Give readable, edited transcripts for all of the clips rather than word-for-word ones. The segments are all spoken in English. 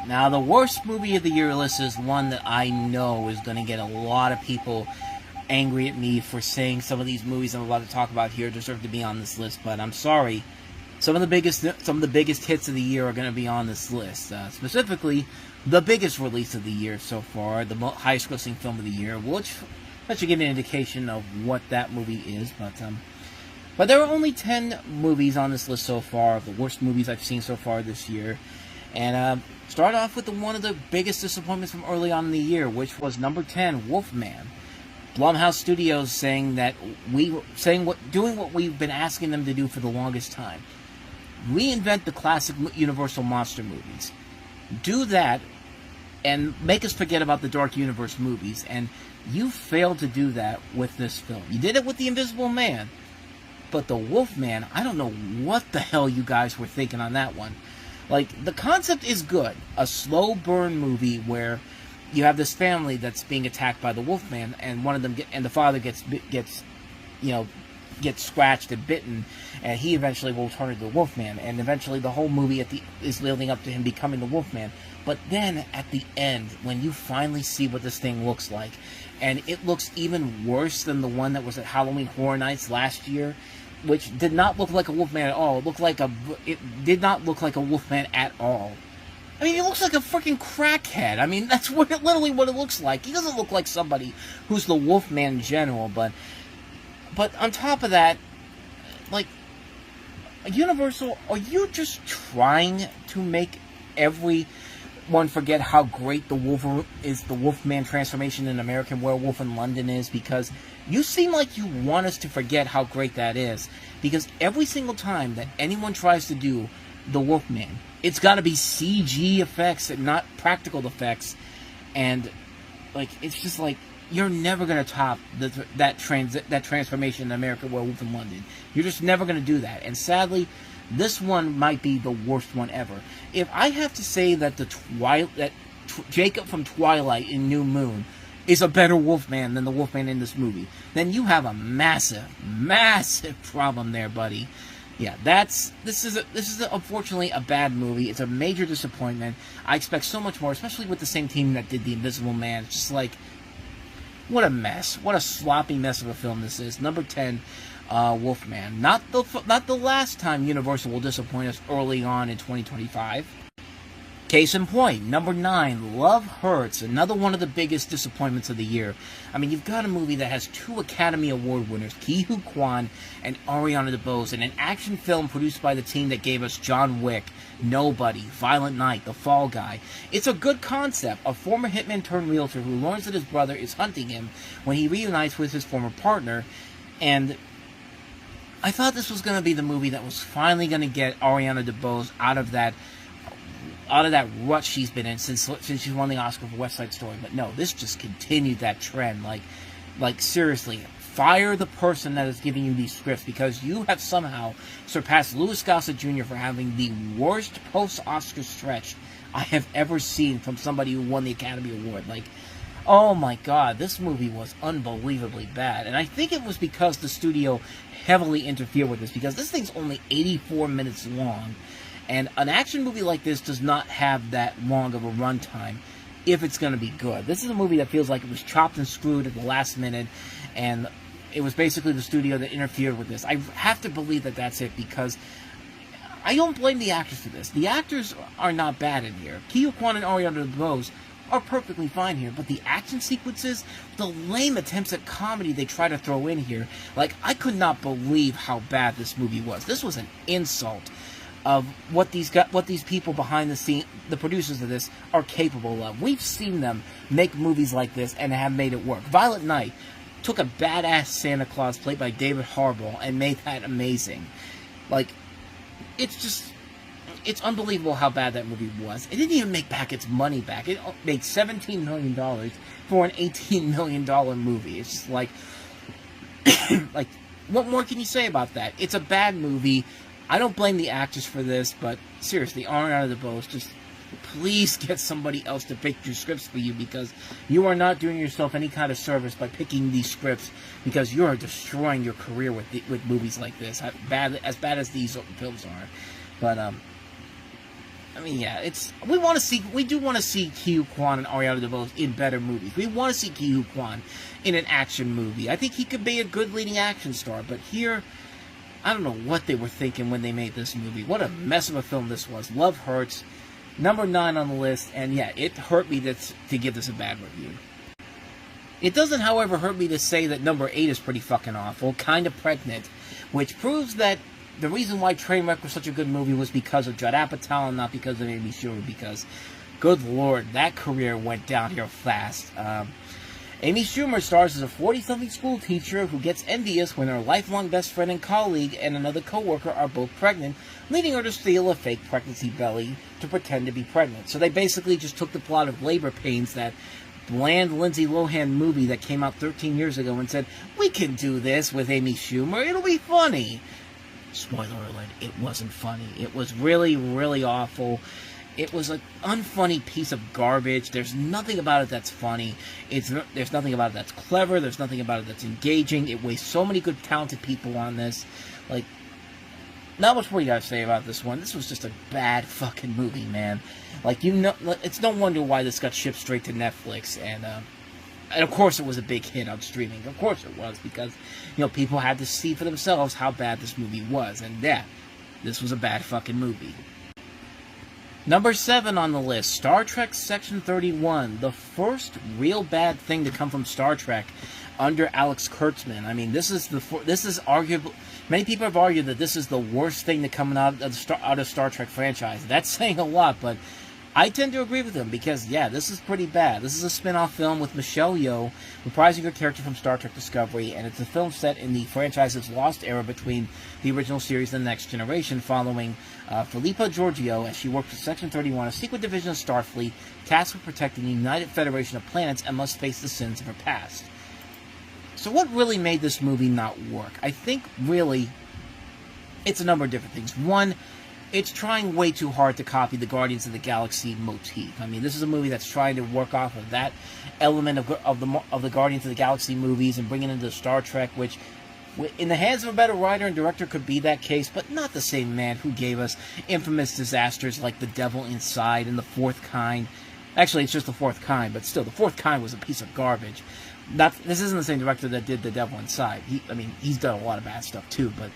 Now, the worst movie of the year list is one that I know is going to get a lot of people angry at me for saying some of these movies I'm about to talk about here deserve to be on this list, but I'm sorry. Some of the biggest hits of the year are going to be on this list. Specifically, the biggest release of the year so far, the highest grossing film of the year, which that should give you an indication of what that movie is. But there are only 10 movies on this list so far of the worst movies I've seen so far this year. And start off with one of the biggest disappointments from early on in the year, which was number 10, Wolfman. Blumhouse Studios doing what we've been asking them to do for the longest time. Reinvent the classic Universal monster movies. Do that and make us forget about the Dark Universe movies. And you failed to do that with this film. You did it with The Invisible Man. But the Wolfman, I don't know what the hell you guys were thinking on that one. Like, the concept is good. A slow burn movie where you have this family that's being attacked by the Wolfman, and one of them the father gets scratched and bitten, and he eventually will turn into the Wolfman, and eventually the whole movie is leading up to him becoming the Wolfman. But then at the end, when you finally see what this thing looks like, and it looks even worse than the one that was at Halloween Horror Nights last year, which did not look like a Wolfman at all. It did not look like a Wolfman at all. I mean, he looks like a freaking crackhead. I mean, that's literally what it looks like. He doesn't look like somebody who's the Wolfman in general, but on top of that, like, Universal, are you just trying to make everyone forget how great the Wolfman transformation in American Werewolf in London is? Because you seem like you want us to forget how great that is. Because every single time that anyone tries to do the Wolfman, it's got to be CG effects and not practical effects. And, like, it's just like, you're never going to top that transformation in American Werewolf in London. You're just never going to do that. And sadly, this one might be the worst one ever. If I have to say that Jacob from Twilight in New Moon is a better Wolfman than the Wolfman in this movie, then you have a massive, massive problem there, buddy. Yeah, this is unfortunately a bad movie. It's a major disappointment. I expect so much more, especially with the same team that did The Invisible Man. It's just like, what a mess. What a sloppy mess of a film this is. Number 10, Wolfman. Not the last time Universal will disappoint us early on in 2025. Case in point, number 9, Love Hurts, another one of the biggest disappointments of the year. I mean, you've got a movie that has 2 Academy Award winners, Ke Huy Quan and Ariana DeBose, and an action film produced by the team that gave us John Wick, Nobody, Violent Night, The Fall Guy. It's a good concept. A former hitman turned realtor who learns that his brother is hunting him when he reunites with his former partner, and I thought this was going to be the movie that was finally going to get Ariana DeBose out of that rut she's been in since she won the Oscar for West Side Story. But no, this just continued that trend. Like seriously, fire the person that is giving you these scripts, because you have somehow surpassed Louis Gossett Jr. for having the worst post-Oscar stretch I have ever seen from somebody who won the Academy Award. Like, oh my God, this movie was unbelievably bad. And I think it was because the studio heavily interfered with this, because this thing's only 84 minutes long. And an action movie like this does not have that long of a runtime if it's going to be good. This is a movie that feels like it was chopped and screwed at the last minute, and it was basically the studio that interfered with this. I have to believe that that's it, because I don't blame the actors for this. The actors are not bad in here. Ke Huy Quan and Ariana DeBose are perfectly fine here, but the action sequences, the lame attempts at comedy they try to throw in here, like, I could not believe how bad this movie was. This was an insult of what these people behind the scene, the producers of this, are capable of. We've seen them make movies like this and have made it work. Violent Night took a badass Santa Claus played by David Harbour and made that amazing. Like, it's unbelievable how bad that movie was. It didn't even make back its money back. It made $17 million for an $18 million movie. It's just like, like, what more can you say about that? It's a bad movie. I don't blame the actors for this, but seriously, Ariana DeBose, just please get somebody else to pick your scripts for you, because you are not doing yourself any kind of service by picking these scripts, because you are destroying your career with movies like this, as bad as these films are. But I mean, yeah, we do want to see Ke Huy Quan and Ariana DeBose in better movies. We want to see Ke Huy Quan in an action movie. I think he could be a good leading action star, but here, I don't know what they were thinking when they made this movie. What a mess of a film this was. Love Hurts, number 9 on the list, and yeah, it hurt me to give this a bad review. It doesn't, however, hurt me to say that number 8 is pretty fucking awful, Kinda Pregnant, which proves that the reason why Trainwreck was such a good movie was because of Judd Apatow and not because of Amy Schumer, because, good lord, that career went downhill fast. Amy Schumer stars as a 40-something school teacher who gets envious when her lifelong best friend and colleague and another co-worker are both pregnant, leading her to steal a fake pregnancy belly to pretend to be pregnant. So they basically just took the plot of Labor Pains, that bland Lindsay Lohan movie that came out 13 years ago, and said, we can do this with Amy Schumer, it'll be funny. Spoiler alert, it wasn't funny. It was really, really awful. It was an unfunny piece of garbage. There's nothing about it that's funny. There's nothing about it that's clever. There's nothing about it that's engaging. It wastes so many good, talented people on this. Like, not much more you gotta say about this one. This was just a bad fucking movie, man. Like, you know, it's no wonder why this got shipped straight to Netflix, and of course it was a big hit on streaming. Of course it was, because, you know, people had to see for themselves how bad this movie was. And yeah, this was a bad fucking movie. Number 7 on the list, Star Trek Section 31. The first real bad thing to come from Star Trek under Alex Kurtzman. I mean, this is arguable. Many people have argued that this is the worst thing to come out of Star Trek franchise. That's saying a lot, but I tend to agree with him, because, yeah, this is pretty bad. This is a spin-off film with Michelle Yeoh, reprising her character from Star Trek Discovery, and it's a film set in the franchise's lost era between the original series and The Next Generation, following Philippa Georgiou as she worked for Section 31, a secret division of Starfleet, tasked with protecting the United Federation of Planets and must face the sins of her past. So what really made this movie not work? I think, really, it's a number of different things. One, it's trying way too hard to copy the Guardians of the Galaxy motif. I mean, this is a movie that's trying to work off of that element of the Guardians of the Galaxy movies and bring it into Star Trek, which, in the hands of a better writer and director, could be that case, but not the same man who gave us infamous disasters like The Devil Inside and The Fourth Kind. Actually, it's just The Fourth Kind, but still, The Fourth Kind was a piece of garbage. This isn't the same director that did The Devil Inside. He's done a lot of bad stuff too, but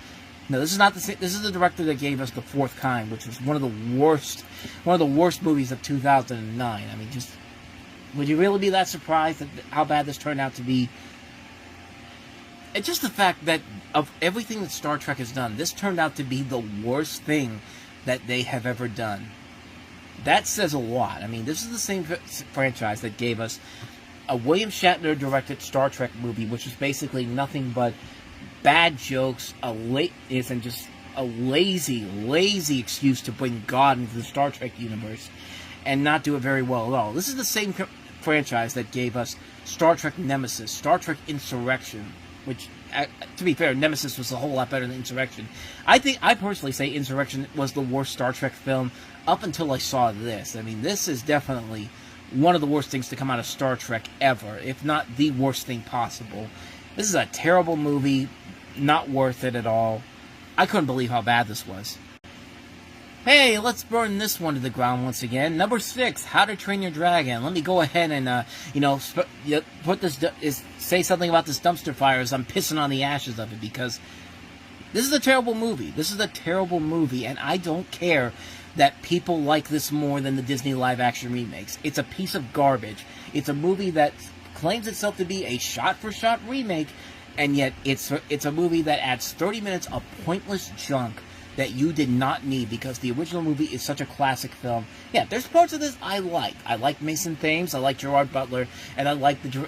no, this is not the same. This is the director that gave us The Fourth Kind, which was one of the worst movies of 2009. I mean, just, would you really be that surprised at how bad this turned out to be? It's just the fact that of everything that Star Trek has done, this turned out to be the worst thing that they have ever done. That says a lot. I mean, this is the same franchise that gave us a William Shatner-directed Star Trek movie, which was basically nothing but bad jokes, and just a lazy excuse to bring God into the Star Trek universe, and not do it very well at all. This is the same franchise that gave us Star Trek Nemesis, Star Trek Insurrection, which, to be fair, Nemesis was a whole lot better than Insurrection. I personally say Insurrection was the worst Star Trek film up until I saw this. I mean, this is definitely one of the worst things to come out of Star Trek ever, if not the worst thing possible. This is a terrible movie, not worth it at all. I couldn't believe how bad this was. Hey, let's burn this one to the ground once again. Number 6, How to Train Your Dragon. Let me go ahead and, say something about this dumpster fire as I'm pissing on the ashes of it, because this is a terrible movie. This is a terrible movie, and I don't care that people like this more than the Disney live-action remakes. It's a piece of garbage. It's a movie that claims itself to be a shot-for-shot remake, and yet it's a movie that adds 30 minutes of pointless junk that you did not need, because the original movie is such a classic film. Yeah, there's parts of this I like. I like Mason Thames, I like Gerard Butler, and I like the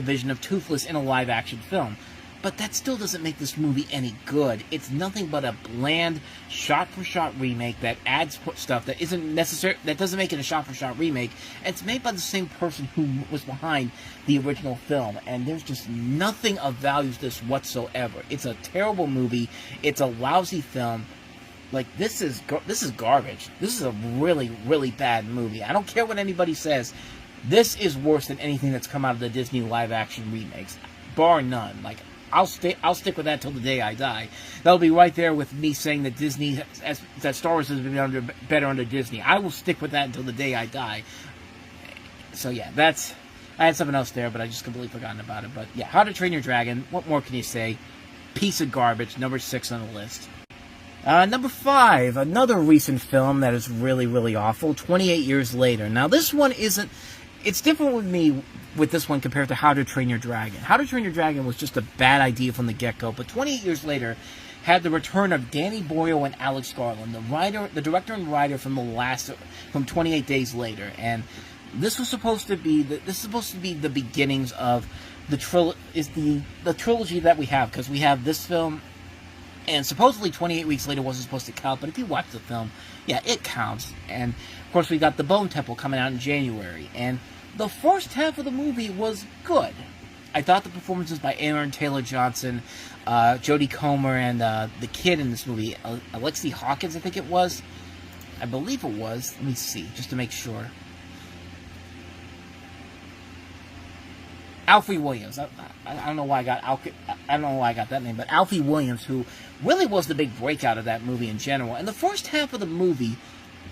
vision of Toothless in a live-action film. But that still doesn't make this movie any good. It's nothing but a bland, shot-for-shot remake that adds stuff that isn't necessary, that doesn't make it a shot-for-shot remake. And it's made by the same person who was behind the original film. And there's just nothing of value to this whatsoever. It's a terrible movie. It's a lousy film. Like, this is garbage. This is a really, really bad movie. I don't care what anybody says. This is worse than anything that's come out of the Disney live-action remakes, bar none. Like, I'll stick with that till the day I die. That'll be right there with me saying that that Star Wars has been better under Disney. I will stick with that until the day I die. So yeah, I had something else there, but I just completely forgotten about it. But yeah, How to Train Your Dragon. What more can you say? Piece of garbage. Number 6 on the list. Number 5, another recent film that is really, really awful, 28 Years Later. Now, this one isn't... It's different with me with this one compared to How to Train Your Dragon. How to Train Your Dragon was just a bad idea from the get-go, but 28 Years Later had the return of Danny Boyle and Alex Garland, the director and writer from 28 Days Later, and this was supposed to be the beginnings of the trilogy that we have, because we have this film. And supposedly 28 Weeks Later wasn't supposed to count, but if you watch the film, yeah, it counts. And, of course, we got The Bone Temple coming out in January. And the first half of the movie was good. I thought the performances by Aaron Taylor-Johnson, Jodie Comer, and the kid in this movie, Alexi Hawkins, I think it was. I believe it was. Let me see, just to make sure. Alfie Williams. I don't know why I don't know why I got that name, but Alfie Williams, who really was the big breakout of that movie in general. And the first half of the movie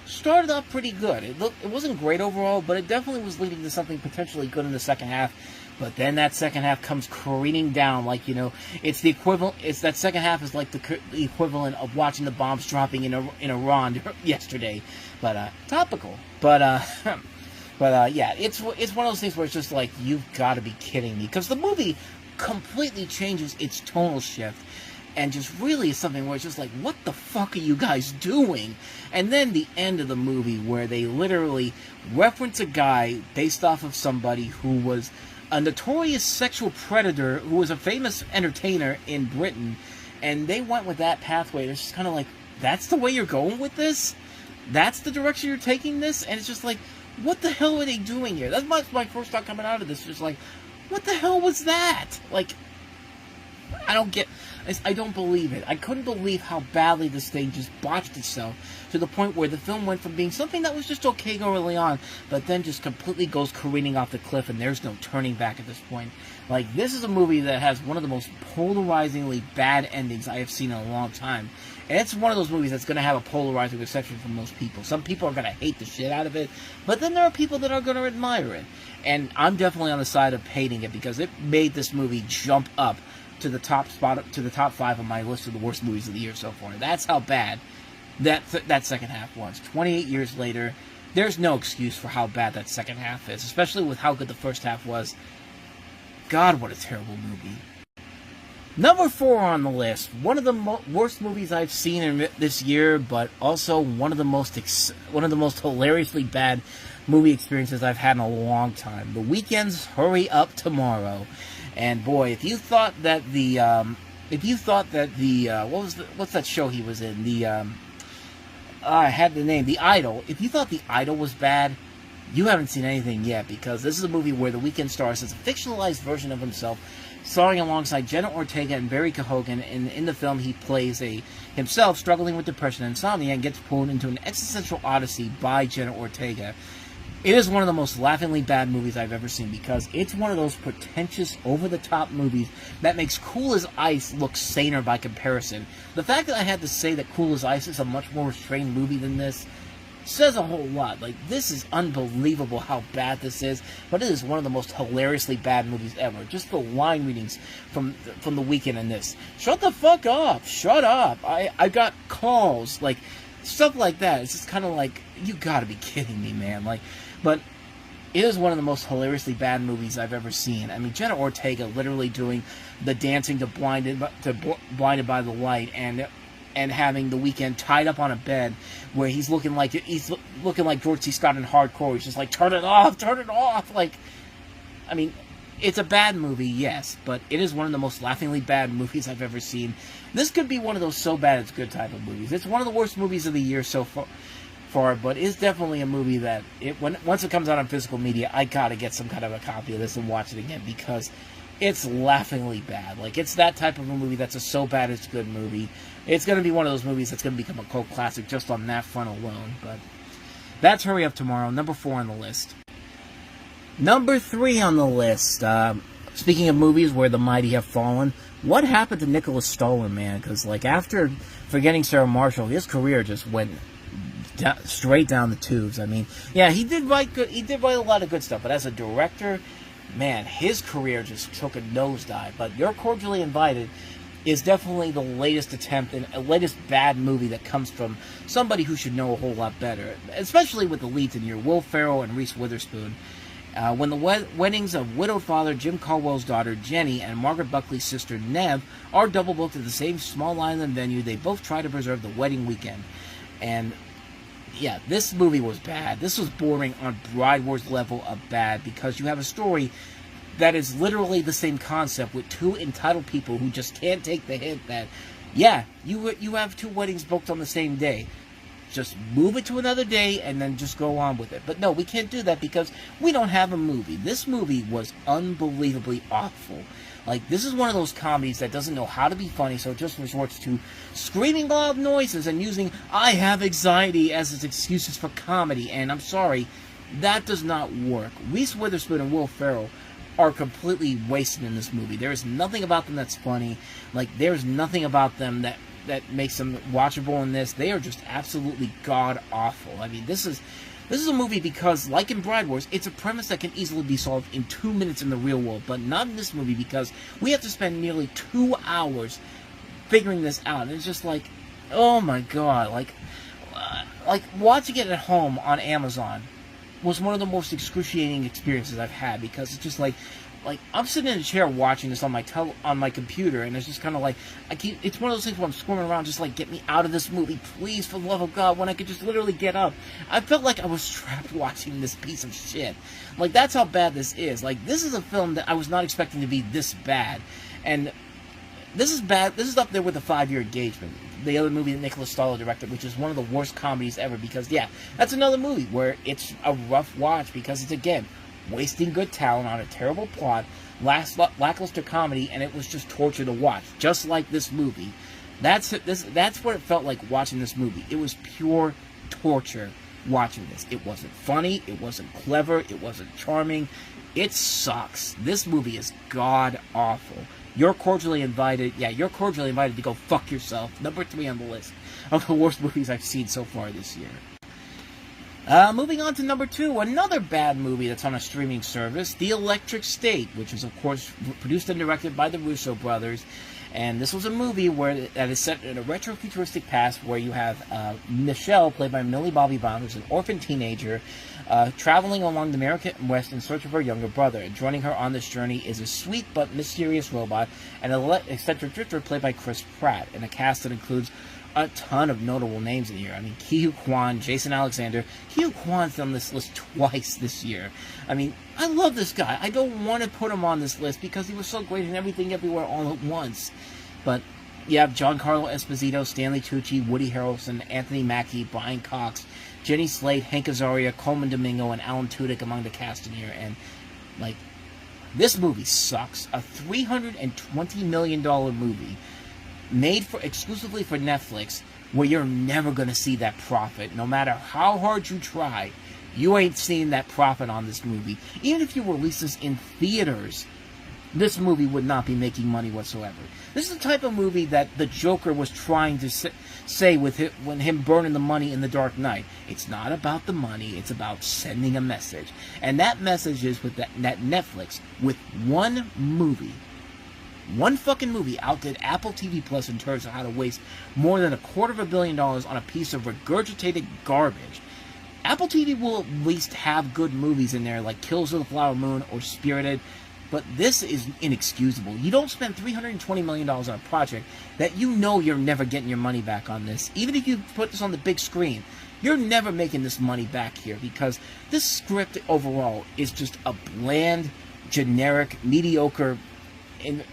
started off pretty good. It wasn't great overall, but it definitely was leading to something potentially good in the second half. But then that second half comes careening down, like, you know, it's the equivalent. It's that second half is like the equivalent of watching the bombs dropping in Iran yesterday, but topical. But yeah, it's one of those things where it's just like, you've got to be kidding me. Because the movie completely changes its tonal shift. And just really is something where it's just like, what the fuck are you guys doing? And then the end of the movie where they literally reference a guy based off of somebody who was a notorious sexual predator, who was a famous entertainer in Britain. And they went with that pathway. It's just kind of like, that's the way you're going with this? That's the direction you're taking this? And it's just like, what the hell are they doing here? That's my first thought coming out of this. Just like, what the hell was that? Like, I don't believe it. I couldn't believe how badly this thing just botched itself to the point where the film went from being something that was just okay early on, but then just completely goes careening off the cliff, and there's no turning back at this point. Like, this is a movie that has one of the most polarizingly bad endings I have seen in a long time. And it's one of those movies that's going to have a polarizing reception from most people. Some people are going to hate the shit out of it, but then there are people that are going to admire it. And I'm definitely on the side of hating it, because it made this movie jump up to the top 5 on my list of the worst movies of the year so far. That's how bad that second half was. 28 years later, there's no excuse for how bad that second half is, especially with how good the first half was. God, what a terrible movie. Number 4 on the list, one of the worst movies I've seen in this year, but also one of the most hilariously bad movie experiences I've had in a long time. The Weeknd's Hurry Up Tomorrow. And boy, if you thought that what's that show he was in? I had the name, The Idol. If you thought The Idol was bad, you haven't seen anything yet, because this is a movie where The Weeknd stars as a fictionalized version of himself, starring alongside Jenna Ortega and Barry Keoghan. In the film, he plays himself struggling with depression and insomnia, and gets pulled into an existential odyssey by Jenna Ortega. It is one of the most laughingly bad movies I've ever seen, because it's one of those pretentious, over-the-top movies that makes Cool as Ice look saner by comparison. The fact that I had to say that Cool as Ice is a much more restrained movie than this says a whole lot. Like, this is unbelievable how bad this is, but it is one of the most hilariously bad movies ever. Just the line readings from The Weeknd in this. Shut the fuck up! Shut up! I got calls, like, stuff like that. It's just kind of like, you gotta be kidding me, man. Like, but it is one of the most hilariously bad movies I've ever seen. I mean, Jenna Ortega literally doing the dancing to Blinded by the Light, and having The Weeknd tied up on a bed where he's looking like George C. Scott in Hardcore. He's just like, turn it off. Like, I mean, it's a bad movie, yes, but it is one of the most laughingly bad movies I've ever seen. This could be one of those so bad it's good type of movies. It's one of the worst movies of the year so far, but it's definitely a movie that once it comes out on physical media, I gotta get some kind of a copy of this and watch it again, because it's laughingly bad. Like, it's that type of a movie that's a so bad it's good movie. It's going to be one of those movies that's going to become a cult classic just on that front alone. But that's Hurry Up Tomorrow, number 4 on the list. Number 3 on the list, speaking of movies where the mighty have fallen, what happened to Nicholas Stoller, man? Because, like, after Forgetting Sarah Marshall, his career just went straight down the tubes. I mean, yeah, he did write a lot of good stuff, but as a director, man, his career just took a nosedive. But You're Cordially Invited is definitely the latest attempt and a latest bad movie that comes from somebody who should know a whole lot better, especially with the leads in here, Will Ferrell and Reese Witherspoon. When the weddings of widowed father Jim Caldwell's daughter Jenny and Margaret Buckley's sister Neve are double booked at the same small island venue, they both try to preserve the wedding weekend. And yeah, this movie was bad. This was bordering on Bride Wars level of bad, because you have a story that is literally the same concept with two entitled people who just can't take the hint that, yeah, you have two weddings booked on the same day. Just move it to another day and then just go on with it. But no, we can't do that because we don't have a movie. This movie was unbelievably awful. Like, this is one of those comedies that doesn't know how to be funny, so it just resorts to screaming loud noises and using "I have anxiety" as its excuses for comedy. And I'm sorry, that does not work. Reese Witherspoon and Will Ferrell are completely wasted in this movie. There is nothing about them that's funny. Like, there's nothing about them that makes them watchable in this. They are just absolutely god-awful. I mean, this is a movie because, like in Bride Wars, it's a premise that can easily be solved in 2 minutes in the real world, but not in this movie because we have to spend nearly 2 hours figuring this out. And it's just like, oh my god, like watching it at home on Amazon was one of the most excruciating experiences I've had, because it's just like I'm sitting in a chair watching this on my computer, and it's just kind of like it's one of those things where I'm squirming around, just like, get me out of this movie, please, for the love of God, when I could just literally get up. I felt like I was trapped watching this piece of shit. Like, that's how bad this is. Like, this is a film that I was not expecting to be this bad, and this is bad. This is up there with the 5-Year Engagement, the other movie that Nicholas Stoller directed, which is one of the worst comedies ever, because, yeah, that's another movie where it's a rough watch because it's, again, wasting good talent on a terrible plot, lackluster comedy, and it was just torture to watch, just like this movie. That's what it felt like watching this movie. It was pure torture watching this. It wasn't funny, it wasn't clever, it wasn't charming. It sucks. This movie is god-awful. You're Cordially Invited. Yeah, You're Cordially Invited to go fuck yourself. Number 3 on the list of the worst movies I've seen so far this year. Moving on to number 2, another bad movie that's on a streaming service, The Electric State, which is, of course, produced and directed by the Russo brothers. And this was a movie that is set in a retro-futuristic past where you have Michelle, played by Millie Bobby Brown, who's an orphan teenager, traveling along the American West in search of her younger brother. And joining her on this journey is a sweet but mysterious robot and an eccentric drifter played by Chris Pratt, in a cast that includes a ton of notable names in here. I mean, Ke Huy Quan, Jason Alexander. Ke Huy Quan's on this list twice this year. I mean, I love this guy. I don't want to put him on this list because he was so great in Everything Everywhere All at Once. But you have Giancarlo Esposito, Stanley Tucci, Woody Harrelson, Anthony Mackie, Brian Cox, Jenny Slate, Hank Azaria, Coleman Domingo, and Alan Tudyk among the cast in here. And, like, this movie sucks. A $320 million movie made exclusively for Netflix, where you're never going to see that profit. No matter how hard you try, you ain't seeing that profit on this movie. Even if you release this in theaters, this movie would not be making money whatsoever. This is the type of movie that the Joker was trying to say with him burning the money in The Dark Knight. It's not about the money, it's about sending a message. And that message is that Netflix, with one fucking movie, outdid Apple TV Plus in terms of how to waste more than $250 million on a piece of regurgitated garbage. Apple TV will at least have good movies in there, like Killers of the Flower Moon or Spirited, but this is inexcusable. You don't spend $320 million on a project that you know you're never getting your money back on this. Even if you put this on the big screen, you're never making this money back here, because this script overall is just a bland, generic, mediocre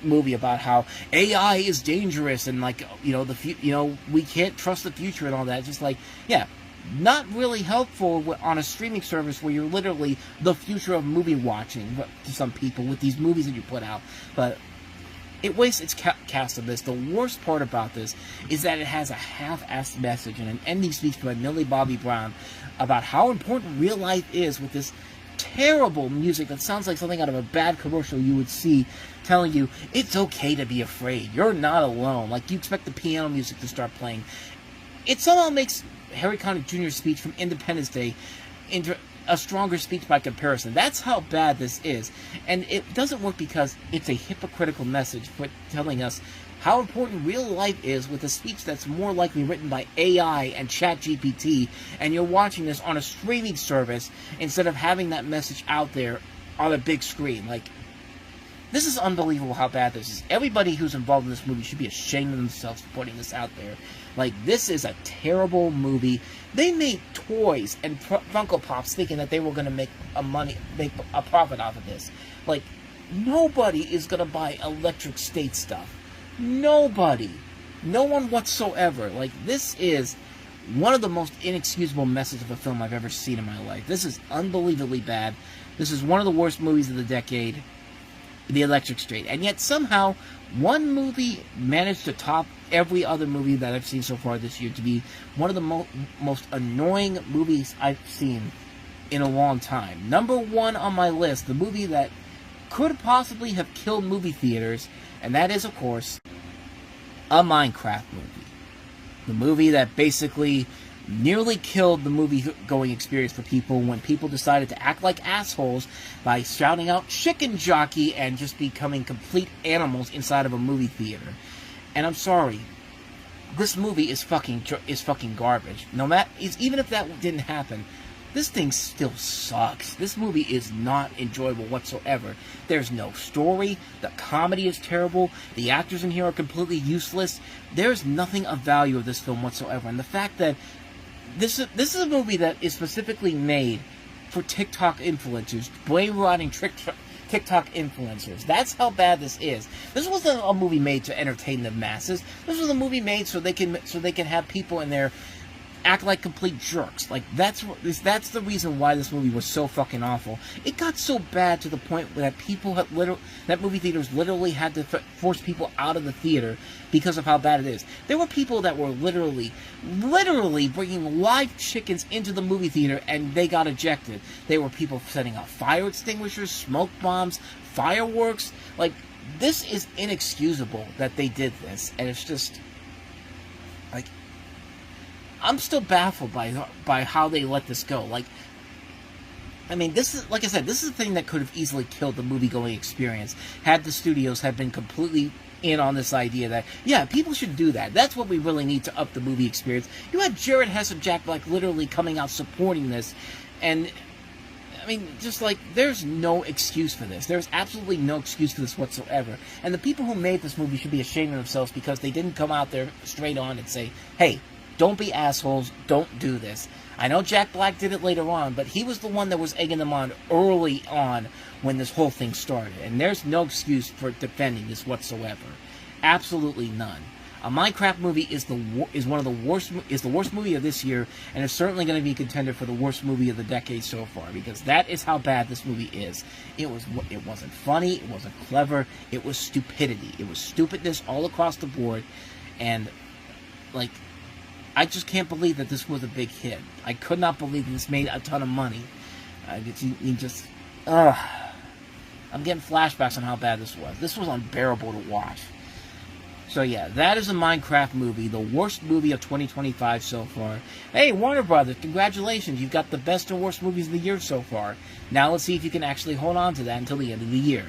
movie about how AI is dangerous and, like, we can't trust the future and all that. It's just like, yeah, not really helpful on a streaming service where you're literally the future of movie watching to some people with these movies that you put out. But it wastes its cast of this. The worst part about this is that it has a half-assed message and an ending speech by Millie Bobby Brown about how important real life is, with this terrible music that sounds like something out of a bad commercial you would see, telling you, it's okay to be afraid, you're not alone. Like, you expect the piano music to start playing. It somehow makes Harry Connick Jr.'s speech from Independence Day into a stronger speech by comparison. That's how bad this is. And it doesn't work because it's a hypocritical message for telling us how important real life is with a speech that's more likely written by AI and ChatGPT, and you're watching this on a streaming service instead of having that message out there on a big screen. Like, this is unbelievable how bad this is. Everybody who's involved in this movie should be ashamed of themselves for putting this out there. Like, this is a terrible movie. They made toys and Funko Pops thinking that they were going to make a profit off of this. Like, nobody is going to buy Electric State stuff. Nobody. No one whatsoever. Like, this is one of the most inexcusable messages of a film I've ever seen in my life. This is unbelievably bad. This is one of the worst movies of the decade, The Electric State. And yet somehow one movie managed to top every other movie that I've seen so far this year to be one of the most annoying movies I've seen in a long time. Number one on my list, the movie that could possibly have killed movie theaters, and that is, of course, a Minecraft movie. The movie that basically nearly killed the movie-going experience for people when people decided to act like assholes by shouting out "chicken jockey" and just becoming complete animals inside of a movie theater. And I'm sorry, this movie is fucking garbage. No matter, even if that didn't happen, this thing still sucks. This movie is not enjoyable whatsoever. There's no story. The comedy is terrible. The actors in here are completely useless. There's nothing of value of this film whatsoever. And the fact that this is a movie that is specifically made for TikTok influencers, brain-rotting TikTok influencers. That's how bad this is. This wasn't a movie made to entertain the masses. This was a movie made so they can have people in there act like complete jerks. Like, that's the reason why this movie was so fucking awful. It got so bad to the point that that movie theaters literally had to force people out of the theater because of how bad it is. There were people that were literally bringing live chickens into the movie theater and they got ejected. There were people setting off fire extinguishers, smoke bombs, fireworks. Like, this is inexcusable that they did this, and it's just like, I'm still baffled by how they let this go. Like, I mean, this is, like I said, this is a thing that could have easily killed the movie-going experience had the studios had been completely in on this idea that, yeah, people should do that. That's what we really need to up the movie experience. You had Jared Hess and Jack Black literally coming out supporting this, and I mean, just like, there's no excuse for this. There's absolutely no excuse for this whatsoever. And the people who made this movie should be ashamed of themselves because they didn't come out there straight on and say, hey, don't be assholes, don't do this. I know Jack Black did it later on, but he was the one that was egging them on early on when this whole thing started. And there's no excuse for defending this whatsoever. Absolutely none. A Minecraft movie is the worst movie of this year, and it's certainly going to be a contender for the worst movie of the decade so far, because that is how bad this movie is. It wasn't funny, it wasn't clever, it was stupidity. It was stupidness all across the board, and like, I just can't believe that this was a big hit. I could not believe that this made a ton of money. I'm getting flashbacks on how bad this was. This was unbearable to watch. So yeah, that is a Minecraft movie, the worst movie of 2025 so far. Hey, Warner Brothers, congratulations. You've got the best and worst movies of the year so far. Now let's see if you can actually hold on to that until the end of the year.